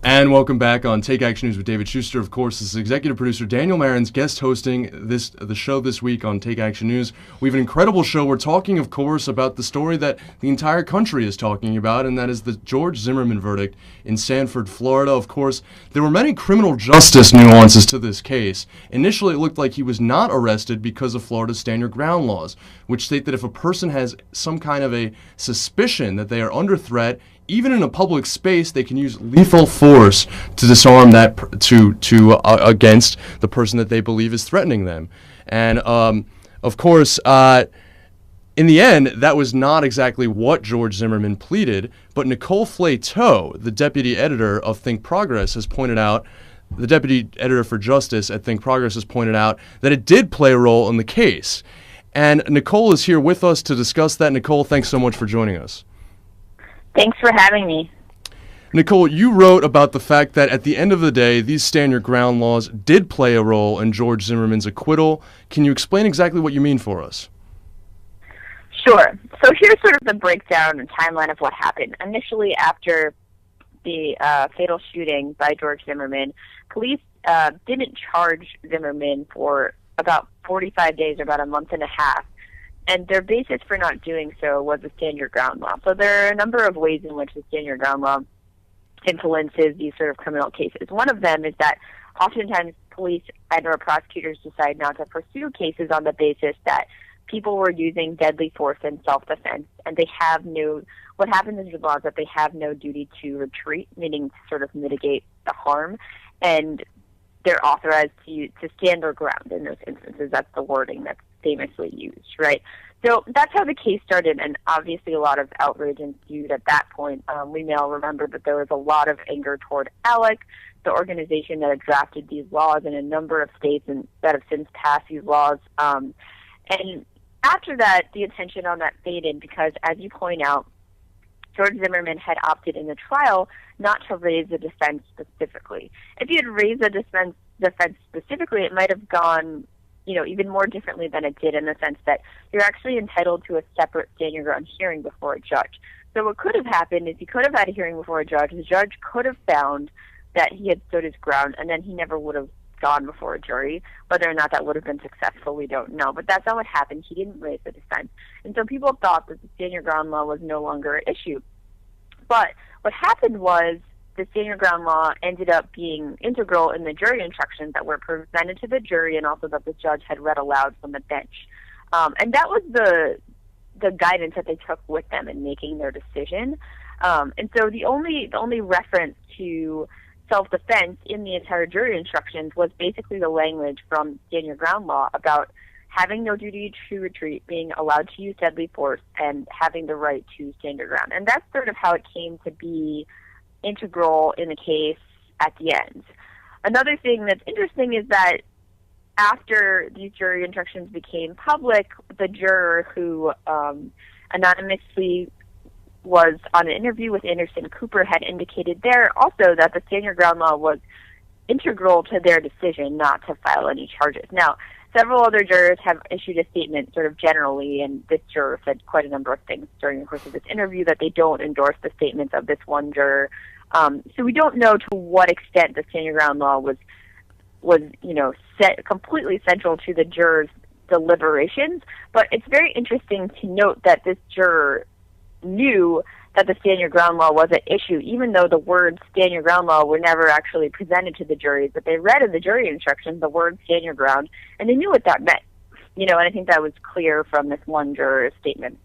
And welcome back on Take Action News with David Shuster. Of course, this is executive producer Daniel Marin's guest hosting the show this week on Take Action News. We have an incredible show. We're talking, of course, about the story that the entire country is talking about, and that is the George Zimmerman verdict in Sanford, Florida. Of course, there were many criminal justice nuances to this case. Initially, it looked like he was not arrested because of Florida's stand your ground laws, which state that if a person has some kind of a suspicion that they are under threat, even in a public space, they can use lethal force to disarm that against the person that they believe is threatening them. And of course, in the end, that was not exactly what George Zimmerman pleaded. But Nicole Flateau, the deputy editor of Think Progress, has pointed out. The deputy editor for Justice at Think Progress has pointed out that it did play a role in the case. And Nicole is here with us to discuss that. Nicole, thanks so much for joining us. Thanks for having me. Nicole, you wrote about the fact that at the end of the day, these stand your ground laws did play a role in George Zimmerman's acquittal. Can you explain exactly what you mean for us? Sure. So here's sort of the breakdown and timeline of what happened. Initially, after the fatal shooting by George Zimmerman, police didn't charge Zimmerman for about 45 days or about a month and a half. And their basis for not doing so was the stand your ground law. So there are a number of ways in which the stand your ground law influences these sort of criminal cases. One of them is that oftentimes police and or prosecutors decide not to pursue cases on the basis that people were using deadly force in self-defense, and they have what happens in the law is that they have no duty to retreat, meaning to sort of mitigate the harm, and they're authorized to stand their ground in those instances. That's the wording that's famously used, right? So that's how the case started, and obviously a lot of outrage ensued at that point. We may all remember that there was a lot of anger toward ALEC, the organization that had drafted these laws in a number of states and that have since passed these laws. And after that, the attention on that faded because, as you point out, George Zimmerman had opted in the trial not to raise the defense specifically. If he had raised the defense specifically, it might have gone even more differently than it did, in the sense that you're actually entitled to a separate stand your ground hearing before a judge. So what could have happened is he could have had a hearing before a judge. The judge could have found that he had stood his ground, and then he never would have gone before a jury. Whether or not that would have been successful, we don't know. But that's not what happened. He didn't raise the defense. And so people thought that the stand your ground law was no longer an issue. But what happened was the stand your ground law ended up being integral in the jury instructions that were presented to the jury, and also that the judge had read aloud from the bench. And that was the guidance that they took with them in making their decision. And so the only reference to self-defense in the entire jury instructions was basically the language from stand your ground law about having no duty to retreat, being allowed to use deadly force, and having the right to stand your ground. And that's sort of how it came to be integral in the case at the end. Another thing that's interesting is that after these jury instructions became public, the juror who anonymously was on an interview with Anderson Cooper had indicated there also that the stand your ground law was integral to their decision not to file any charges. Now, several other jurors have issued a statement sort of generally, and this juror said quite a number of things during the course of this interview that they don't endorse the statements of this one juror. So we don't know to what extent the stand your ground law was completely central to the jurors' deliberations, but it's very interesting to note that this juror knew that the stand your ground law was at issue, even though the words stand your ground law were never actually presented to the juries. But they read in the jury instructions the word stand your ground, and they knew what that meant. And I think that was clear from this one juror's statement.